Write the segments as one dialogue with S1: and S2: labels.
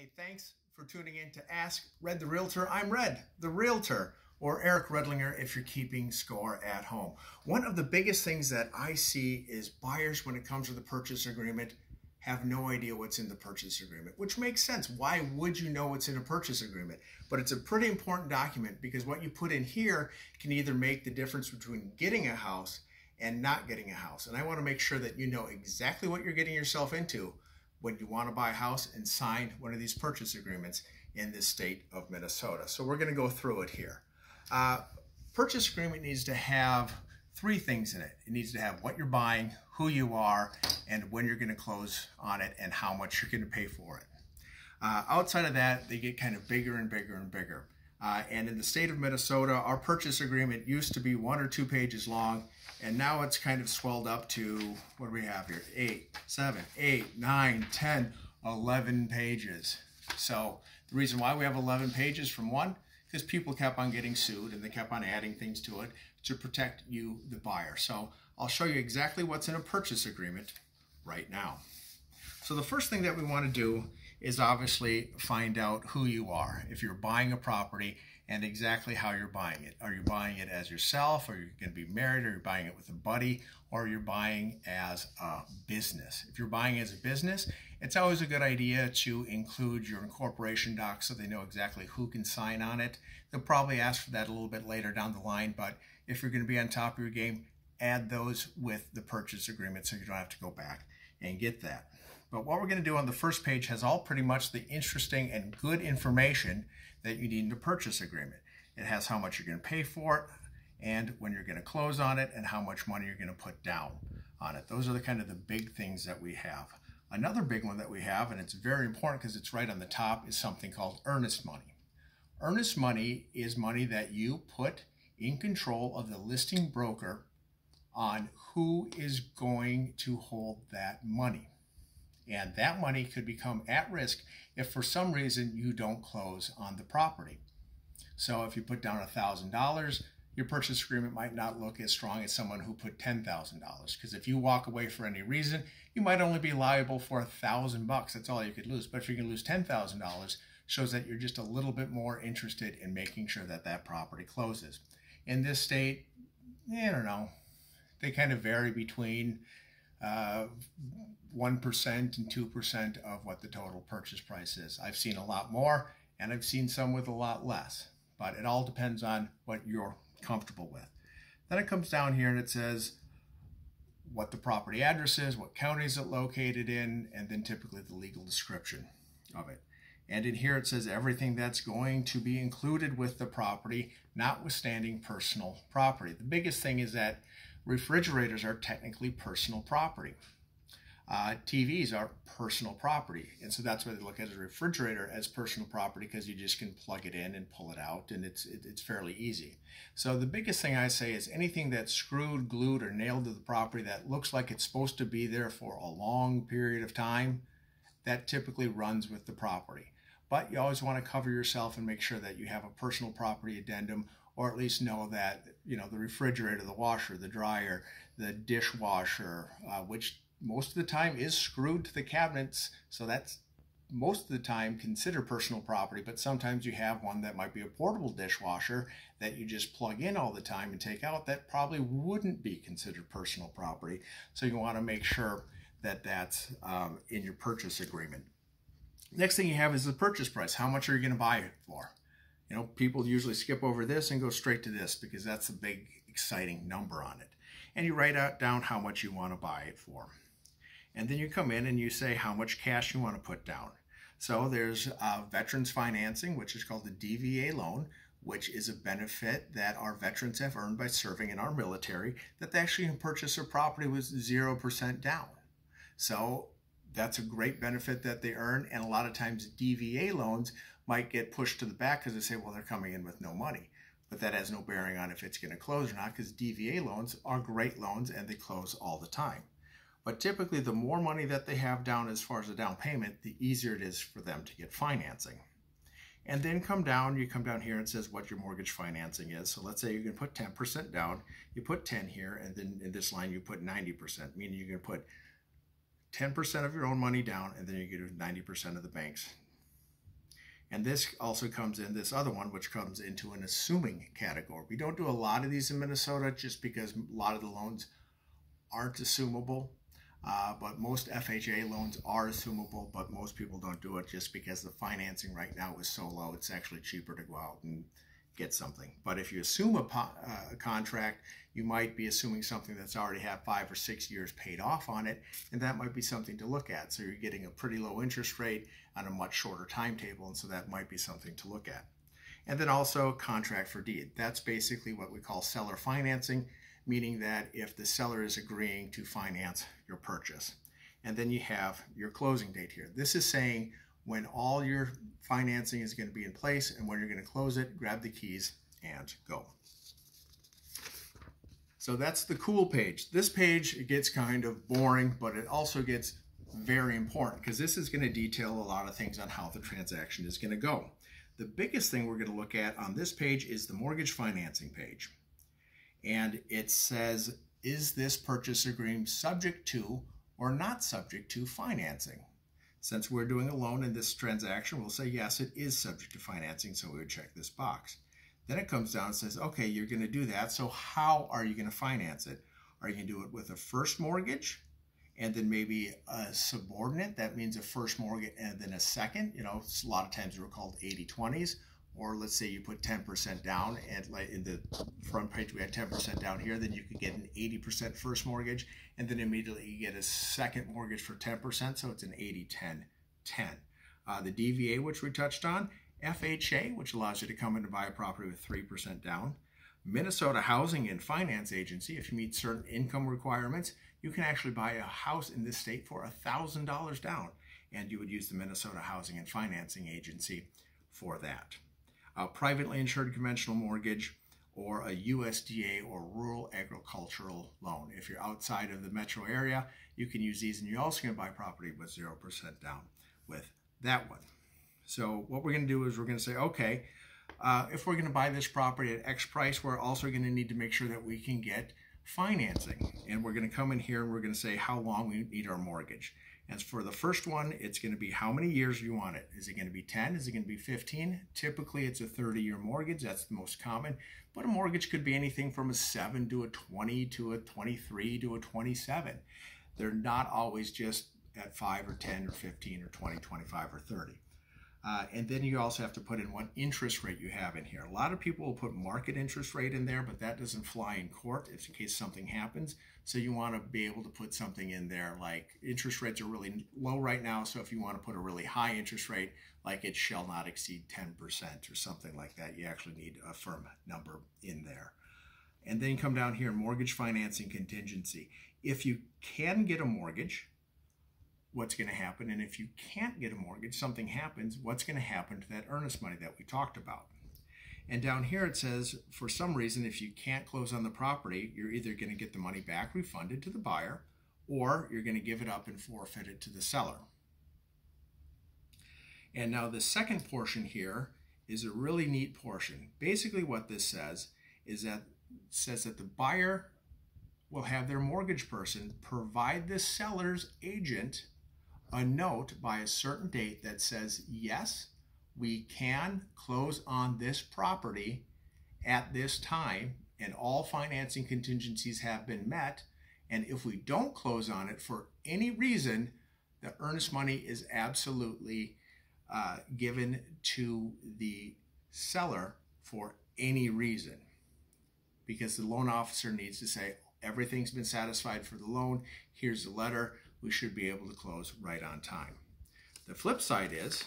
S1: Hey, thanks for tuning in to Ask Red the Realtor. I'm Red, the Realtor, or Eric Redlinger if you're keeping score at home. One of the biggest things that I see is buyers, when it comes to the purchase agreement, have no idea what's in the purchase agreement, which makes sense. Why would you know what's in a purchase agreement? But it's a pretty important document because what you put in here can either make the difference between getting a house and not getting a house. And I want to make sure that you know exactly what you're getting yourself into when you want to buy a house and sign one of these purchase agreements in this state of Minnesota. So we're going to go through it here. Purchase agreement needs to have three things in it. It needs to have what you're buying, who you are, and when you're going to close on it and how much you're going to pay for it. Outside of that, they get kind of bigger and bigger and bigger. And in the state of Minnesota, our purchase agreement used to be 1 or 2 pages long, and now it's kind of swelled up to, what do we have here? 8, 7, 8, 9, 10, 11 pages. So the reason why we have 11 pages from one, because people kept on getting sued and they kept on adding things to it to protect you, the buyer. So I'll show you exactly what's in a purchase agreement right now. So the first thing that we want to do is obviously find out who you are. If you're buying a property and exactly how you're buying it. Are you buying it as yourself? Are you going to be married? Are you buying it with a buddy? Or you're buying as a business? If you're buying as a business, it's always a good idea to include your incorporation docs so they know exactly who can sign on it. They'll probably ask for that a little bit later down the line, but if you're going to be on top of your game, add those with the purchase agreement so you don't have to go back and get that. But what we're going to do on the first page has all pretty much the interesting and good information that you need in a purchase agreement. It has how much you're going to pay for it and when you're going to close on it and how much money you're going to put down on it. Those are the kind of the big things that we have. Another big one that we have, and it's very important because it's right on the top, is something called earnest money. Earnest money is money that you put in control of the listing broker on who is going to hold that money. And that money could become at risk if for some reason you don't close on the property. So if you put down $1,000, your purchase agreement might not look as strong as someone who put $10,000. Because if you walk away for any reason, you might only be liable for $1,000. That's all you could lose. But if you can lose $10,000, shows that you're just a little bit more interested in making sure that that property closes. In this state, I don't know, they kind of vary between 1% and 2% of what the total purchase price is. I've seen a lot more and I've seen some with a lot less, but it all depends on what you're comfortable with. Then it comes down here and it says what the property address is, what county is it located in, and then typically the legal description of it. And in here it says everything that's going to be included with the property, notwithstanding personal property. The biggest thing is that refrigerators are technically personal property. TVs are personal property. And so that's why they look at a refrigerator as personal property, because you just can plug it in and pull it out, and it's fairly easy. So the biggest thing I say is anything that's screwed, glued, or nailed to the property that looks like it's supposed to be there for a long period of time, that typically runs with the property. But you always want to cover yourself and make sure that you have a personal property addendum, or at least know that, you know, the refrigerator, the washer, the dryer, the dishwasher, which most of the time is screwed to the cabinets. So that's most of the time considered personal property, but sometimes you have one that might be a portable dishwasher that you just plug in all the time and take out. That probably wouldn't be considered personal property. So you want to make sure that that's in your purchase agreement. Next thing you have is the purchase price. How much are you going to buy it for? You know, people usually skip over this and go straight to this because that's a big, exciting number on it. And you write out down how much you want to buy it for. And then you come in and you say how much cash you want to put down. So there's veterans financing, which is called the DVA loan, which is a benefit that our veterans have earned by serving in our military, that they actually can purchase their property with 0% down. So that's a great benefit that they earn, and a lot of times DVA loans might get pushed to the back because they say, well, they're coming in with no money. But that has no bearing on if it's going to close or not, because DVA loans are great loans and they close all the time. But typically, the more money that they have down as far as the down payment, the easier it is for them to get financing. And then you come down here and it says what your mortgage financing is. So let's say you're going to put 10% down, you put 10 here, and then in this line you put 90%, meaning you're going to put 10% of your own money down, and then you get 90% of the bank's And this also comes in, this other one, which comes into an assuming category. We don't do a lot of these in Minnesota just because a lot of the loans aren't assumable. But most FHA loans are assumable, but most people don't do it just because the financing right now is so low. It's actually cheaper to go out and get something. But if you assume a contract, you might be assuming something that's already had 5 or 6 years paid off on it, and that might be something to look at. So you're getting a pretty low interest rate on a much shorter timetable, and so that might be something to look at. And then also contract for deed. That's basically what we call seller financing, meaning that if the seller is agreeing to finance your purchase. And then you have your closing date here. This is saying when all your financing is going to be in place and when you're going to close it, grab the keys and go. So that's the cool page. This page, it gets kind of boring, but it also gets very important because this is going to detail a lot of things on how the transaction is going to go. The biggest thing we're going to look at on this page is the mortgage financing page. And it says, is this purchase agreement subject to or not subject to financing? Since we're doing a loan in this transaction, we'll say, yes, it is subject to financing, so we would check this box. Then it comes down and says, okay, you're going to do that, so how are you going to finance it? Are you going to do it with a first mortgage and then maybe a subordinate? That means a first mortgage and then a second. You know, a lot of times they're called 80-20s. Or let's say you put 10% down, and like in the front page we had 10% down here, then you could get an 80% first mortgage, and then immediately you get a second mortgage for 10%, so it's an 80-10-10. The DVA, which we touched on, FHA, which allows you to come in and buy a property with 3% down, Minnesota Housing and Finance Agency, if you meet certain income requirements, you can actually buy a house in this state for $1,000 down, and you would use the Minnesota Housing and Financing Agency for that. A privately insured conventional mortgage, or a USDA or rural agricultural loan. If you're outside of the metro area, you can use these, and you're also going to buy property with 0% down with that one. So what we're going to do is we're going to say, okay, if we're going to buy this property at X price, we're also going to need to make sure that we can get financing. And we're going to come in here and we're going to say how long we need our mortgage. As for the first one, it's going to be how many years you want it. Is it going to be 10? Is it going to be 15? Typically, it's a 30-year mortgage. That's the most common. But a mortgage could be anything from a 7 to a 20 to a 23 to a 27. They're not always just at 5 or 10 or 15 or 20, 25 or 30. And then you also have to put in what interest rate you have in here. A lot of people will put market interest rate in there, but that doesn't fly in court if in case something happens. So you want to be able to put something in there like interest rates are really low right now. So if you want to put a really high interest rate, like it shall not exceed 10% or something like that, you actually need a firm number in there. And then you come down here, mortgage financing contingency. If you can get a mortgage, what's going to happen? And if you can't get a mortgage, something happens, what's going to happen to that earnest money that we talked about? And down here it says, for some reason, if you can't close on the property, you're either going to get the money back refunded to the buyer, or you're going to give it up and forfeit it to the seller. And now the second portion here is a really neat portion. Basically what this says is that the buyer will have their mortgage person provide the seller's agent a note by a certain date that says, yes, we can close on this property at this time, and all financing contingencies have been met. And if we don't close on it for any reason, the earnest money is absolutely given to the seller for any reason, because the loan officer needs to say, everything's been satisfied for the loan, here's the letter, we should be able to close right on time. The flip side is,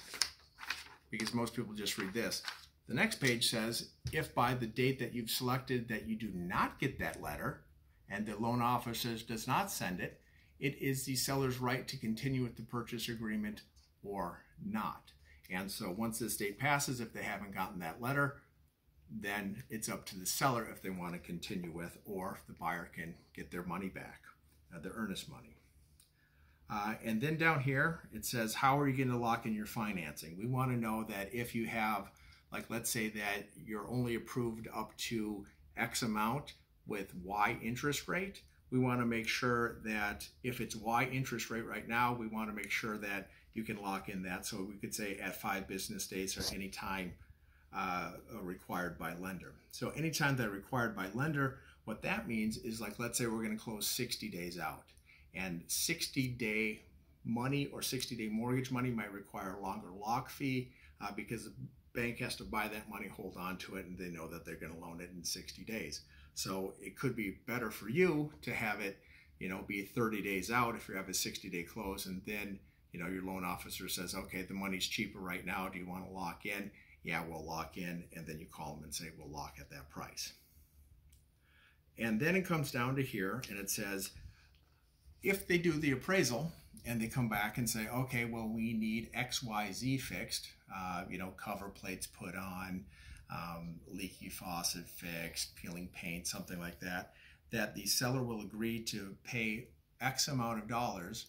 S1: because most people just read this, the next page says, if by the date that you've selected that you do not get that letter, and the loan officer does not send it, it is the seller's right to continue with the purchase agreement or not. And so once this date passes, if they haven't gotten that letter, then it's up to the seller if they want to continue with, or if the buyer can get their money back, their earnest money. And then down here, it says, how are you going to lock in your financing? We want to know that if you have, like, let's say that you're only approved up to X amount with Y interest rate, we want to make sure that if it's Y interest rate right now, we want to make sure that you can lock in that. So we could say at 5 business days or any time required by lender. So anytime that required by lender, what that means is, like, let's say we're going to close 60 days out, and 60-day money or 60-day mortgage money might require a longer lock fee because the bank has to buy that money, hold on to it, and they know that they're going to loan it in 60 days. So it could be better for you to have it, be 30 days out if you have a 60-day close, and then, your loan officer says, okay, the money's cheaper right now. Do you want to lock in? Yeah, we'll lock in. And then you call them and say, we'll lock at that price. And then it comes down to here, and it says, if they do the appraisal and they come back and say, okay, well, we need XYZ fixed, cover plates put on, leaky faucet fixed, peeling paint, something like that, that the seller will agree to pay X amount of dollars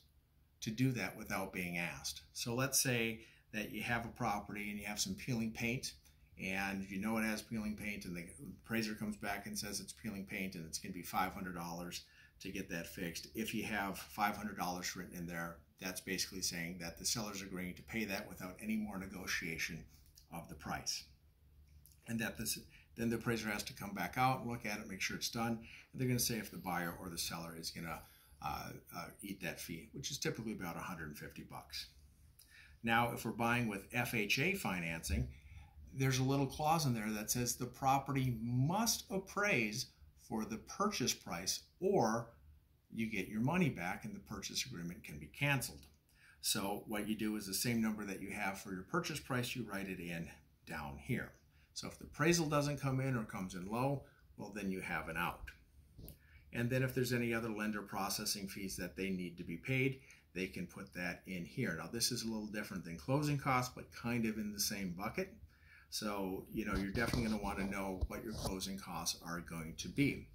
S1: to do that without being asked. So let's say that you have a property and you have some peeling paint, and it has peeling paint, and the appraiser comes back and says it's peeling paint and it's going to be $500 to get that fixed. If you have $500 written in there, that's basically saying that the seller's agreeing to pay that without any more negotiation of the price. And that then the appraiser has to come back out and look at it, make sure it's done. And they're going to say if the buyer or the seller is going to eat that fee, which is typically about $150. Now, if we're buying with FHA financing, there's a little clause in there that says the property must appraise for the purchase price, or you get your money back and the purchase agreement can be canceled. So what you do is the same number that you have for your purchase price, you write it in down here. So if the appraisal doesn't come in or comes in low, well, then you have an out. And then if there's any other lender processing fees that they need to be paid, they can put that in here. Now, this is a little different than closing costs, but kind of in the same bucket. So, you're definitely going to want to know what your closing costs are going to be.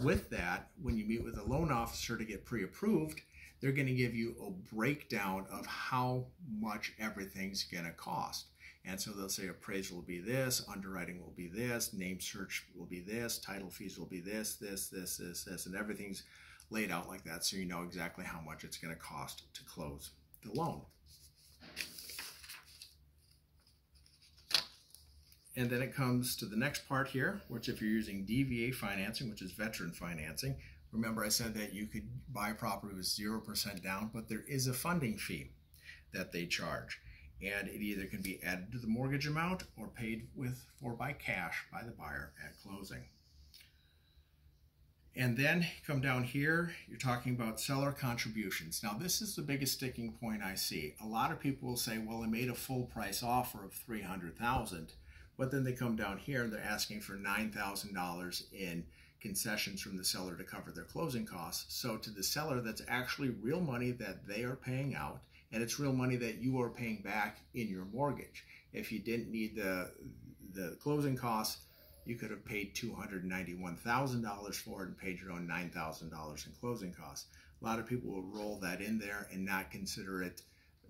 S1: With that, when you meet with a loan officer to get pre-approved, they're going to give you a breakdown of how much everything's going to cost. And so they'll say appraisal will be this, underwriting will be this, name search will be this, title fees will be this, and everything's laid out like that, so you know exactly how much it's going to cost to close the loan. And then it comes to the next part here, which if you're using DVA financing, which is veteran financing, remember I said that you could buy a property with 0% down, but there is a funding fee that they charge. And it either can be added to the mortgage amount or paid for by cash by the buyer at closing. And then come down here, you're talking about seller contributions. Now, this is the biggest sticking point I see. A lot of people will say, well, I made a full price offer of $300,000, but then they come down here and they're asking for $9,000 in concessions from the seller to cover their closing costs. So to the seller, that's actually real money that they are paying out, and it's real money that you are paying back in your mortgage. If you didn't need the closing costs, you could have paid $291,000 for it and paid your own $9,000 in closing costs. A lot of people will roll that in there and not consider it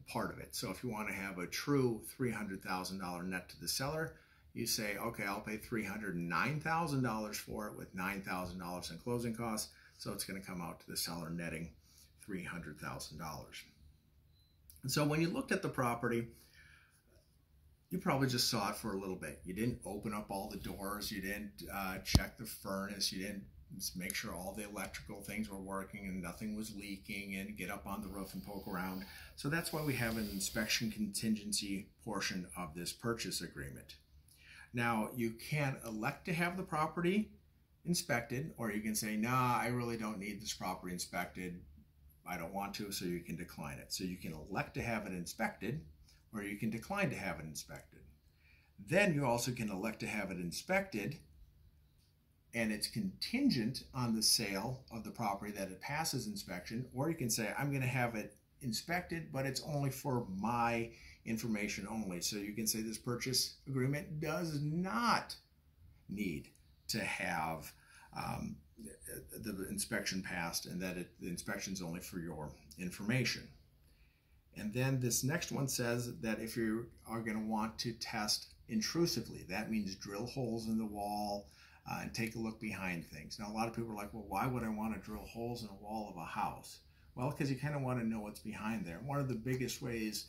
S1: part of it. So if you want to have a true $300,000 net to the seller, you say, okay, I'll pay $309,000 for it with $9,000 in closing costs. So it's going to come out to the seller netting $300,000. And so when you looked at the property, you probably just saw it for a little bit. You didn't open up all the doors. You didn't check the furnace. You didn't make sure all the electrical things were working and nothing was leaking, and get up on the roof and poke around. So that's why we have an inspection contingency portion of this purchase agreement. Now, you can elect to have the property inspected, or you can say, nah, I really don't need this property inspected. I don't want to, so you can decline it. So you can elect to have it inspected, or you can decline to have it inspected. Then you also can elect to have it inspected, and it's contingent on the sale of the property that it passes inspection, or you can say, I'm going to have it inspected, but it's only for my information only. So you can say this purchase agreement does not need to have the inspection passed, and that the inspection is only for your information. And then this next one says that if you are going to want to test intrusively, that means drill holes in the wall and take a look behind things. Now, a lot of people are like, well, why would I want to drill holes in a wall of a house? Well, because you kind of want to know what's behind there. One of the biggest ways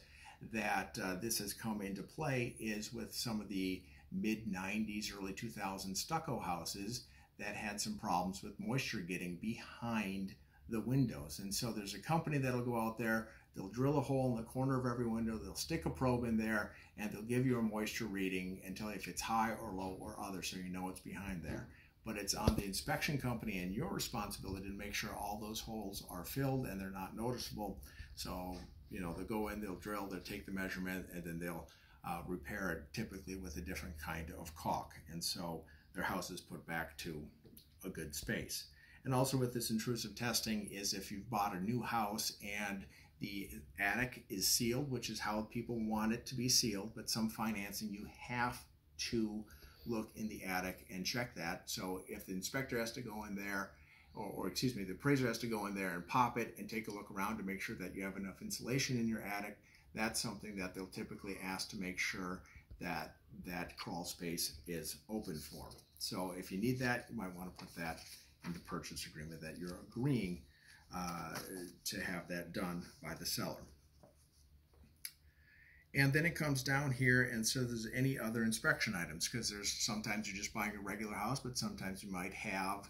S1: that this has come into play is with some of the mid-90s, early 2000s stucco houses that had some problems with moisture getting behind the windows. And so there's a company that'll go out there, they'll drill a hole in the corner of every window, they'll stick a probe in there, and they'll give you a moisture reading and tell you if it's high or low or other, so you know what's behind there. But it's on the inspection company and your responsibility to make sure all those holes are filled and they're not noticeable. So, you know, they'll go in, they'll drill, they'll take the measurement, and then they'll repair it, typically with a different kind of caulk. And so their house is put back to a good space. And also with this intrusive testing is if you've bought a new house and the attic is sealed, which is how people want it to be sealed, but some financing, you have to look in the attic and check that. So if the inspector has to go in there, or excuse me, the appraiser has to go in there and pop it and take a look around to make sure that you have enough insulation in your attic, that's something that they'll typically ask to make sure that that crawl space is open for. So if you need that, you might want to put that in the purchase agreement that you're agreeing to have that done by the seller. And then it comes down here and so there's any other inspection items, because there's sometimes you're just buying a regular house, but sometimes you might have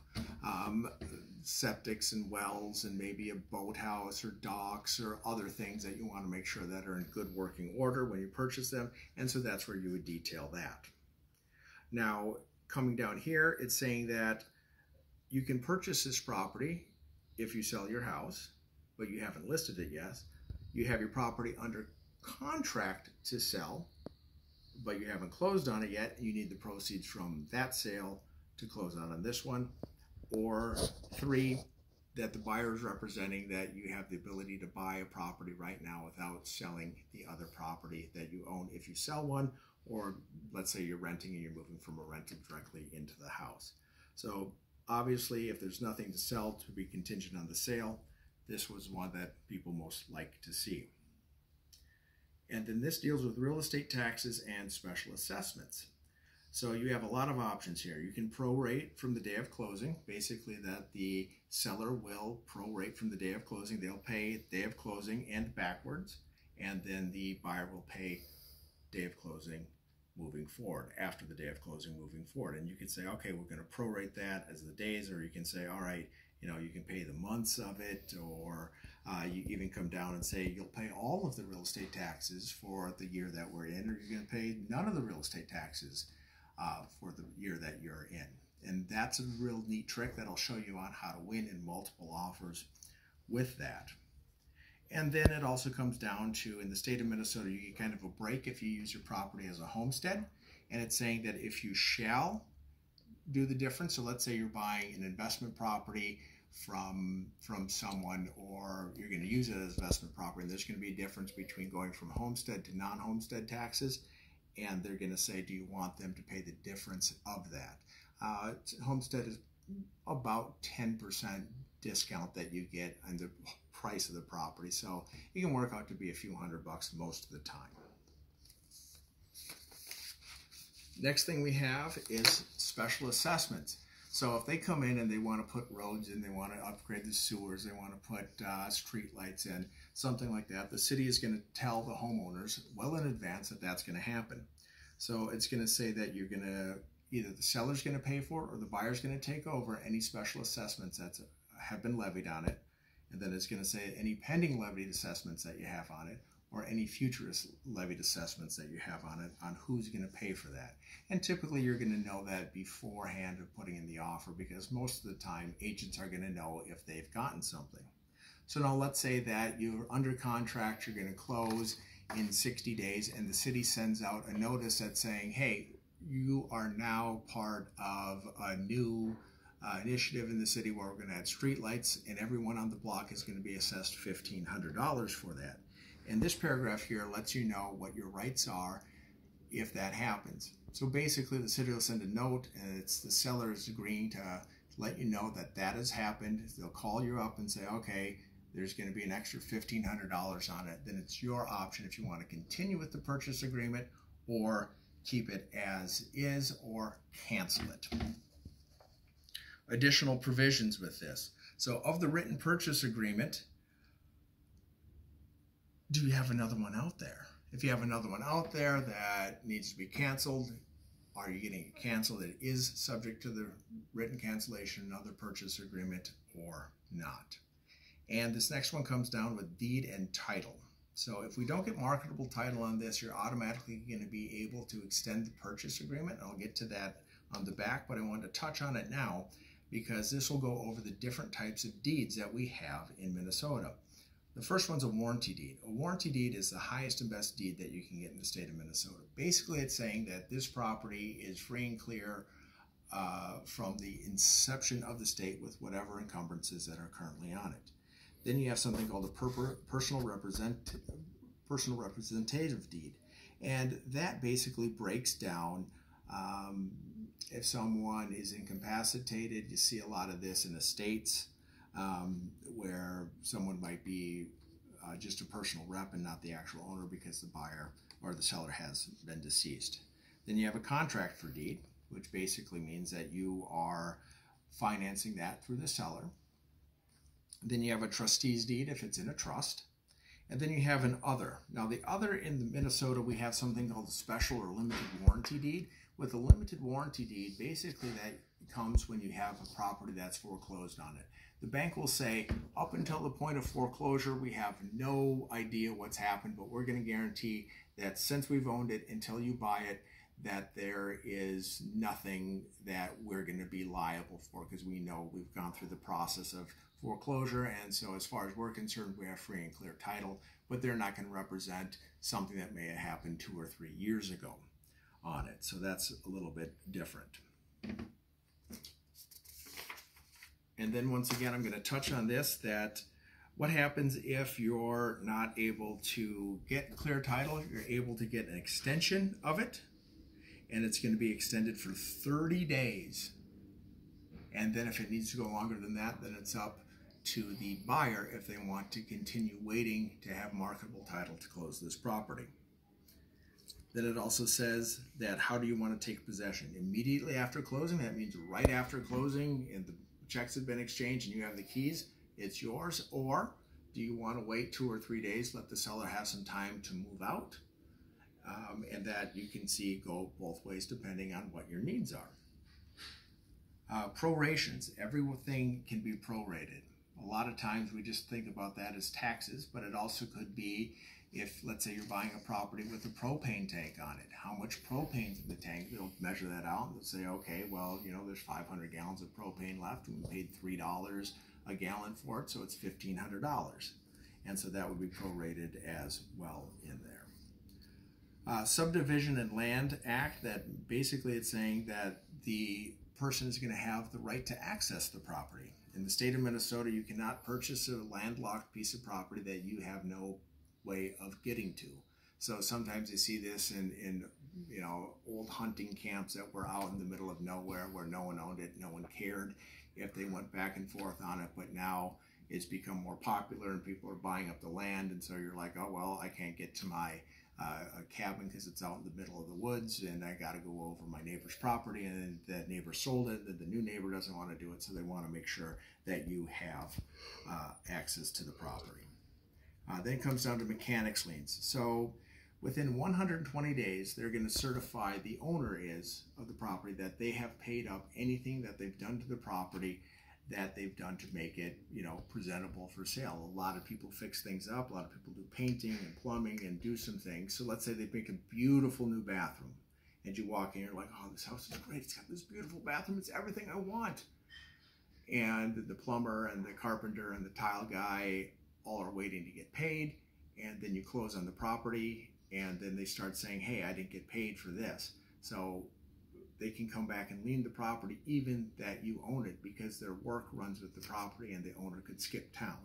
S1: septics and wells and maybe a boathouse or docks or other things that you want to make sure that are in good working order when you purchase them. And so that's where you would detail that. Now, coming down here, it's saying that you can purchase this property if you sell your house, but you haven't listed it yet. You have your property under contract to sell, but you haven't closed on it yet. You need the proceeds from that sale to close out on this one. Or 3, that the buyer is representing that you have the ability to buy a property right now without selling the other property that you own if you sell one, or let's say you're renting and you're moving from a rental directly into the house. So obviously, if there's nothing to sell to be contingent on the sale, this was one that people most like to see. And then this deals with real estate taxes and special assessments. So you have a lot of options here. You can prorate from the day of closing, basically that the seller will prorate from the day of closing. They'll pay day of closing and backwards, and then the buyer will pay day of closing moving forward, after the day of closing moving forward. And you can say, okay, we're going to prorate that as the days, or you can say, all right, you know, you can pay the months of it, or you even come down and say you'll pay all of the real estate taxes for the year that we're in, or you're going to pay none of the real estate taxes for the year that you're in. And that's a real neat trick that'll show you on how to win in multiple offers with that. And then it also comes down to, in the state of Minnesota, you get kind of a break if you use your property as a homestead. And it's saying that if you shall do the difference, so let's say you're buying an investment property from someone, or you're going to use it as investment property, and there's going to be a difference between going from homestead to non-homestead taxes, and they're going to say, do you want them to pay the difference of that? Homestead is about 10% discount that you get on the price of the property, so it can work out to be a few $100 most of the time. Next thing we have is special assessments. So if they come in and they want to put roads in, they want to upgrade the sewers, they want to put street lights in, something like that, the city is going to tell the homeowners well in advance that that's going to happen. So it's going to say that you're going to, either the seller's going to pay for it or the buyer's going to take over any special assessments that have been levied on it. And then it's going to say any pending levied assessments that you have on it, or any future levied assessments that you have on it, on who's going to pay for that. And typically you're going to know that beforehand of putting in the offer, because most of the time agents are going to know if they've gotten something. So now let's say that you're under contract, you're going to close in 60 days, and the city sends out a notice that's saying, hey, you are now part of a new initiative in the city where we're going to add street lights, and everyone on the block is going to be assessed $1,500 for that. And this paragraph here lets you know what your rights are if that happens. So basically the city will send a note, and it's the seller is agreeing to let you know that that has happened. They'll call you up and say, okay, there's going to be an extra $1,500 on it. Then it's your option if you want to continue with the purchase agreement or keep it as is or cancel it. Additional provisions with this. So of the written purchase agreement, do you have another one out there? If you have another one out there that needs to be canceled, are you getting it canceled? It is subject to the written cancellation, another purchase agreement, or not. And this next one comes down with deed and title. So if we don't get marketable title on this, you're automatically going to be able to extend the purchase agreement. I'll get to that on the back, but I wanted to touch on it now because this will go over the different types of deeds that we have in Minnesota. The first one's a warranty deed. A warranty deed is the highest and best deed that you can get in the state of Minnesota. Basically, it's saying that this property is free and clear from the inception of the state with whatever encumbrances that are currently on it. Then you have something called a personal representative deed. And that basically breaks down if someone is incapacitated. You see a lot of this in estates where someone might be just a personal rep and not the actual owner because the buyer or the seller has been deceased. Then you have a contract for deed, which basically means that you are financing that through the seller. Then you have a trustee's deed if it's in a trust. And then you have an other. Now the other in the Minnesota, we have something called a special or limited warranty deed. With a limited warranty deed, basically that comes when you have a property that's foreclosed on it. The bank will say, up until the point of foreclosure, we have no idea what's happened, but we're going to guarantee that since we've owned it until you buy it, that there is nothing that we're going to be liable for because we know we've gone through the process of foreclosure, and so as far as we're concerned, we have free and clear title, but they're not going to represent something that may have happened 2 or 3 years ago on it. So that's a little bit different. And then once again, I'm going to touch on this, that what happens if you're not able to get clear title. You're able to get an extension of it, and it's going to be extended for 30 days. And then if it needs to go longer than that, then it's up to the buyer if they want to continue waiting to have marketable title to close this property. Then it also says that how do you want to take possession? Immediately after closing, that means right after closing and the checks have been exchanged and you have the keys, it's yours. Or do you want to wait 2 or 3 days, let the seller have some time to move out? And that you can see go both ways depending on what your needs are. Prorations, everything can be prorated. A lot of times we just think about that as taxes, but it also could be if, let's say, you're buying a property with a propane tank on it. How much propane is in the tank? They'll measure that out and they'll say, okay, well, you know, there's 500 gallons of propane left and we paid $3 a gallon for it, so it's $1,500. And so that would be prorated as well in there. Subdivision and Land Act, that basically it's saying that the person is going to have the right to access the property. In the state of Minnesota, you cannot purchase a landlocked piece of property that you have no way of getting to. So sometimes you see this in you know, old hunting camps that were out in the middle of nowhere where no one owned it, no one cared if they went back and forth on it, but now it's become more popular and people are buying up the land, and so you're like, oh well, I can't get to my a cabin because it's out in the middle of the woods and I got to go over my neighbor's property, and then that neighbor sold it, and the new neighbor doesn't want to do it, so they want to make sure that you have access to the property. Then it comes down to mechanics liens. So within 120 days, they're going to certify the owner is of the property that they have paid up anything that they've done to the property that they've done to make it, you know, presentable for sale. A lot of people fix things up. A lot of people do painting and plumbing and do some things. So let's say they make a beautiful new bathroom and you walk in, you're like, oh, this house is great. It's got this beautiful bathroom. It's everything I want. And the plumber and the carpenter and the tile guy all are waiting to get paid. And then you close on the property and then they start saying, hey, I didn't get paid for this. So they can come back and lien the property even that you own it because their work runs with the property and the owner could skip town.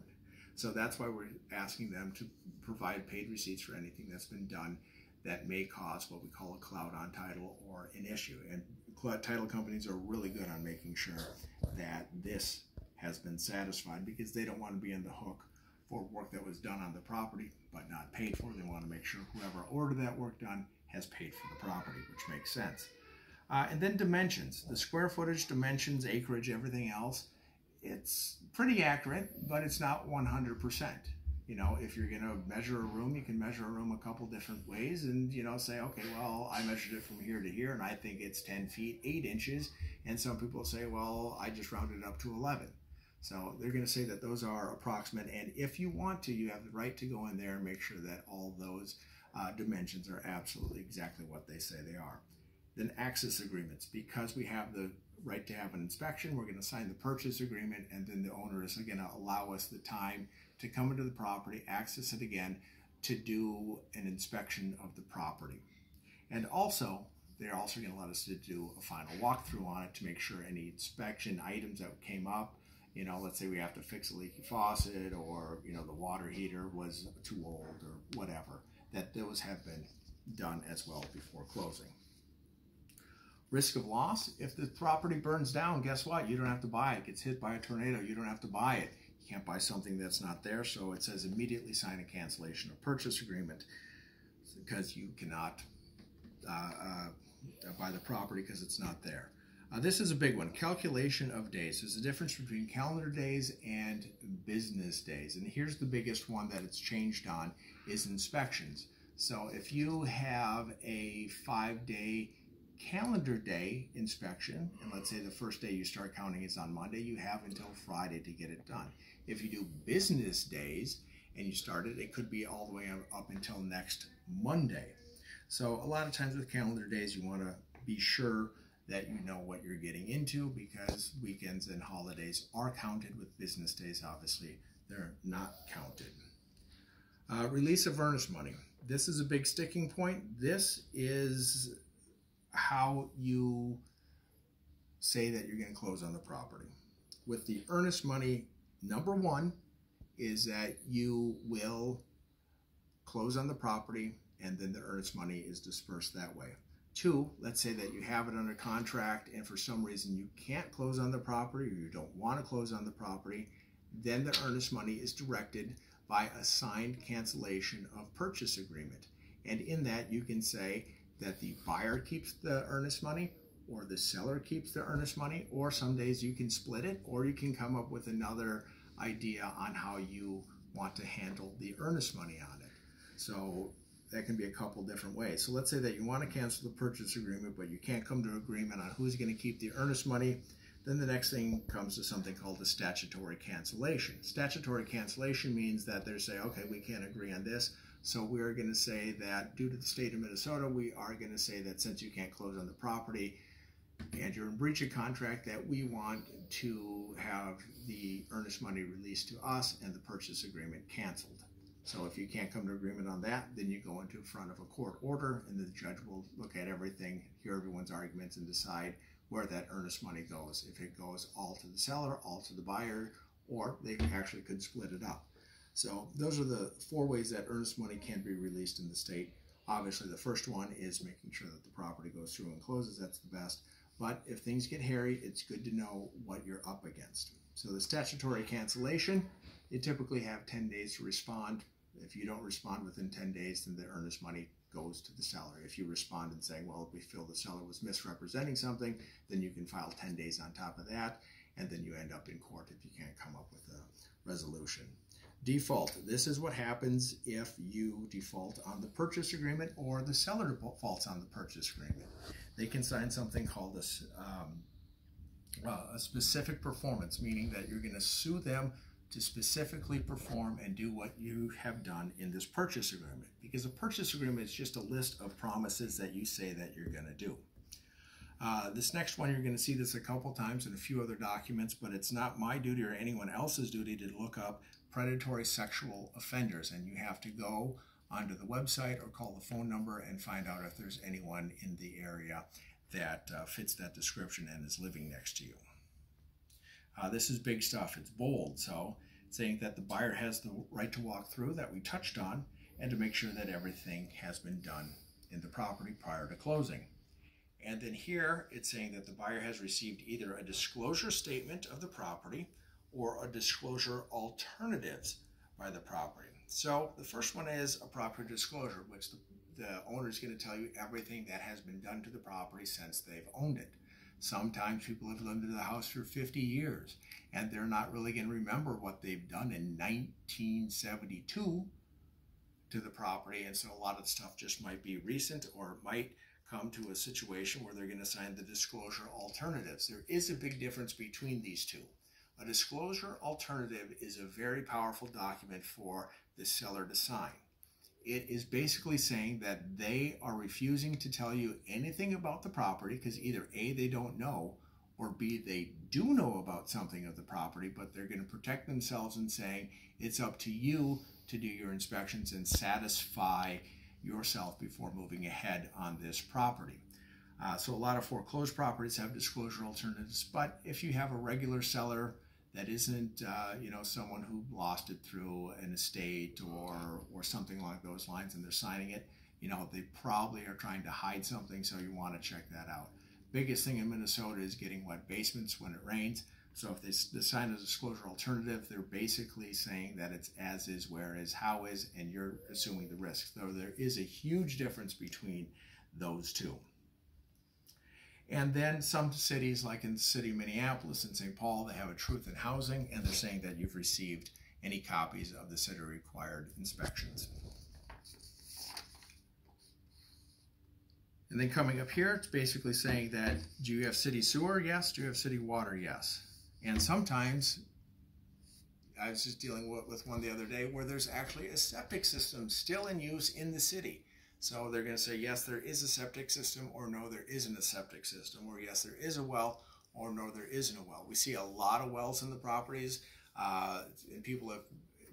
S1: So that's why we're asking them to provide paid receipts for anything that's been done that may cause what we call a cloud on title or an issue. And title companies are really good on making sure that this has been satisfied because they don't want to be in the hook for work that was done on the property but not paid for. They want to make sure whoever ordered that work done has paid for the property, which makes sense. And then dimensions, the square footage, dimensions, acreage, everything else, it's pretty accurate, but it's not 100%. You know, if you're going to measure a room, you can measure a room a couple different ways and, you know, say, okay, well, I measured it from here to here and I think it's 10 feet, 8 inches. And some people say, well, I just rounded it up to 11. So they're going to say that those are approximate. And if you want to, you have the right to go in there and make sure that all those dimensions are absolutely exactly what they say they are. Then access agreements. Because we have the right to have an inspection, we're going to sign the purchase agreement, and then the owner is going to allow us the time to come into the property, access it again, to do an inspection of the property. And also, they're also going to let us to do a final walkthrough on it to make sure any inspection items that came up, you know, let's say we have to fix a leaky faucet, or, you know, the water heater was too old or whatever, that those have been done as well before closing. Risk of loss. If the property burns down, guess what? You don't have to buy it. Gets hit by a tornado, you don't have to buy it. You can't buy something that's not there. So it says immediately sign a cancellation of purchase agreement, because you cannot buy the property because it's not there. This is a big one. Calculation of days. There's a difference between calendar days and business days. And here's the biggest one that it's changed on is inspections. So if you have a 5-day calendar day inspection, and let's say the first day you start counting is on Monday, you have until Friday to get it done. If you do business days and you start it, it could be all the way up until next Monday. So a lot of times with calendar days, you want to be sure that you know what you're getting into, because weekends and holidays are counted. With business days, obviously, they're not counted. Release of earnest money. This is a big sticking point. This is how you say that you're going to close on the property. With the earnest money, number one is that you will close on the property and then the earnest money is dispersed that way. Two, let's say that you have it under contract and for some reason you can't close on the property, or you don't want to close on the property, then the earnest money is directed by a signed cancellation of purchase agreement. And in that you can say that the buyer keeps the earnest money, or the seller keeps the earnest money, or some days you can split it, or you can come up with another idea on how you want to handle the earnest money on it. So that can be a couple different ways. So let's say that you want to cancel the purchase agreement, but you can't come to agreement on who's going to keep the earnest money. Then the next thing comes to something called the statutory cancellation. Statutory cancellation means that they say, okay, we can't agree on this, so we're going to say that due to the state of Minnesota, we are going to say that since you can't close on the property and you're in breach of contract, that we want to have the earnest money released to us and the purchase agreement canceled. So if you can't come to agreement on that, then you go into front of a court order, and the judge will look at everything, hear everyone's arguments, and decide where that earnest money goes. If it goes all to the seller, all to the buyer, or they actually could split it up. So those are the 4 ways that earnest money can be released in the state. Obviously, the first one is making sure that the property goes through and closes. That's the best. But if things get hairy, it's good to know what you're up against. So the statutory cancellation, you typically have 10 days to respond. If you don't respond within 10 days, then the earnest money goes to the seller. If you respond and saying, well, we feel the seller was misrepresenting something, then you can file 10 days on top of that, and then you end up in court if you can't come up with a resolution. Default. This is what happens if you default on the purchase agreement or the seller defaults on the purchase agreement. They can sign something called a specific performance, meaning that you're going to sue them to specifically perform and do what you have done in this purchase agreement. Because a purchase agreement is just a list of promises that you say that you're going to do. This next one, you're going to see this a couple times in a few other documents, but it's not my duty or anyone else's duty to look up predatory sexual offenders. And you have to go onto the website or call the phone number and find out if there's anyone in the area that fits that description and is living next to you. This is big stuff. It's bold, so it's saying that the buyer has the right to walk through, that we touched on, and to make sure that everything has been done in the property prior to closing. And then here it's saying that the buyer has received either a disclosure statement of the property or a disclosure alternatives by the property. So the first one is a property disclosure, which the owner is going to tell you everything that has been done to the property since they've owned it. Sometimes people have lived in the house for 50 years and they're not really going to remember what they've done in 1972 to the property. And so a lot of the stuff just might be recent, or it might come to a situation where they're going to sign the disclosure alternatives. There is a big difference between these two. A disclosure alternative is a very powerful document for the seller to sign. It is basically saying that they are refusing to tell you anything about the property because either A, they don't know, or B, they do know about something of the property, but they're going to protect themselves in saying it's up to you to do your inspections and satisfy yourself before moving ahead on this property. So a lot of foreclosed properties have disclosure alternatives, but if you have a regular seller that isn't, someone who lost it through an estate or something along those lines, and they're signing it, they probably are trying to hide something, so you want to check that out. Biggest thing in Minnesota is getting wet basements when it rains. So if they sign a disclosure alternative, they're basically saying that it's as is, where is, how is, and you're assuming the risk. So there is a huge difference between those two. And then some cities, like in the city of Minneapolis and St. Paul, they have a truth in housing, and they're saying that you've received any copies of the city required inspections. And then coming up here, it's basically saying that, do you have city sewer? Yes. Do you have city water? Yes. And sometimes, I was just dealing with one the other day where there's actually a septic system still in use in the city. So they're going to say, yes, there is a septic system, or no, there isn't a septic system, or yes, there is a well, or no, there isn't a well. We see a lot of wells in the properties, and people have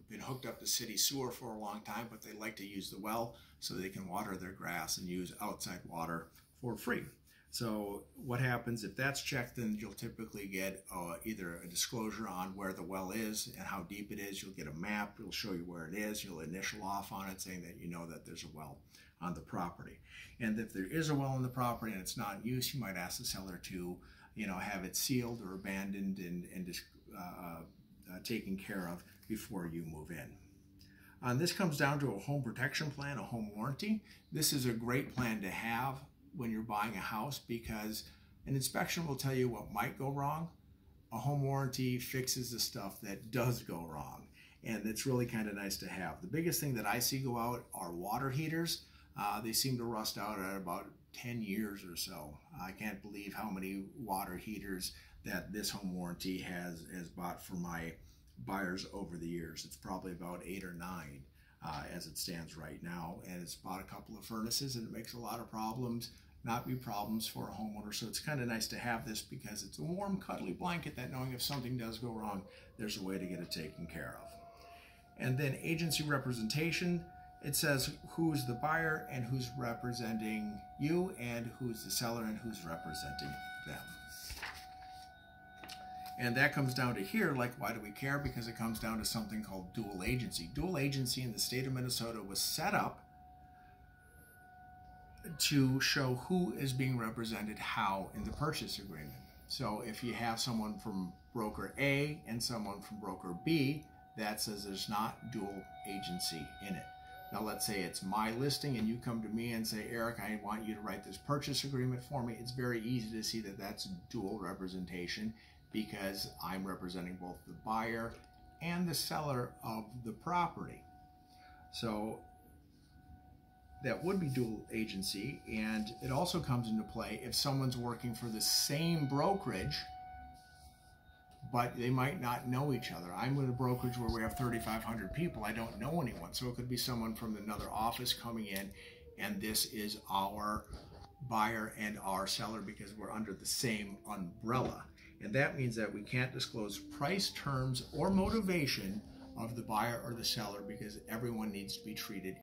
S1: been hooked up to city sewer for a long time, but they like to use the well so they can water their grass and use outside water for free. So what happens if that's checked, then you'll typically get either a disclosure on where the well is and how deep it is. You'll get a map. It'll show you where it is. You'll initial off on it saying that you know that there's a well on the property. And if there is a well in the property and it's not in use, you might ask the seller to, have it sealed or abandoned and taken care of before you move in. This comes down to a home protection plan, a home warranty. This is a great plan to have when you're buying a house, because an inspection will tell you what might go wrong. A home warranty fixes the stuff that does go wrong, and it's really kind of nice to have. The biggest thing that I see go out are water heaters. They seem to rust out at about 10 years or so. I can't believe how many water heaters that this home warranty has bought for my buyers over the years. It's probably about 8 or 9 as it stands right now, and it's bought a couple of furnaces, and it makes a lot of problems not be problems for a homeowner. So it's kind of nice to have this, because it's a warm, cuddly blanket that, knowing if something does go wrong, there's a way to get it taken care of. And then agency representation. It says who's the buyer and who's representing you, and who's the seller and who's representing them. And that comes down to here, like, why do we care? Because it comes down to something called dual agency. Dual agency in the state of Minnesota was set up to show who is being represented how in the purchase agreement. So if you have someone from broker A and someone from broker B, that says there's not dual agency in it. Now let's say it's my listing and you come to me and say, Eric, I want you to write this purchase agreement for me. It's very easy to see that that's dual representation, because I'm representing both the buyer and the seller of the property. So that would be dual agency. And it also comes into play if someone's working for the same brokerage, but they might not know each other. I'm in a brokerage where we have 3,500 people. I don't know anyone. So it could be someone from another office coming in, and this is our buyer and our seller because we're under the same umbrella. And that means that we can't disclose price, terms, or motivation of the buyer or the seller, because everyone needs to be treated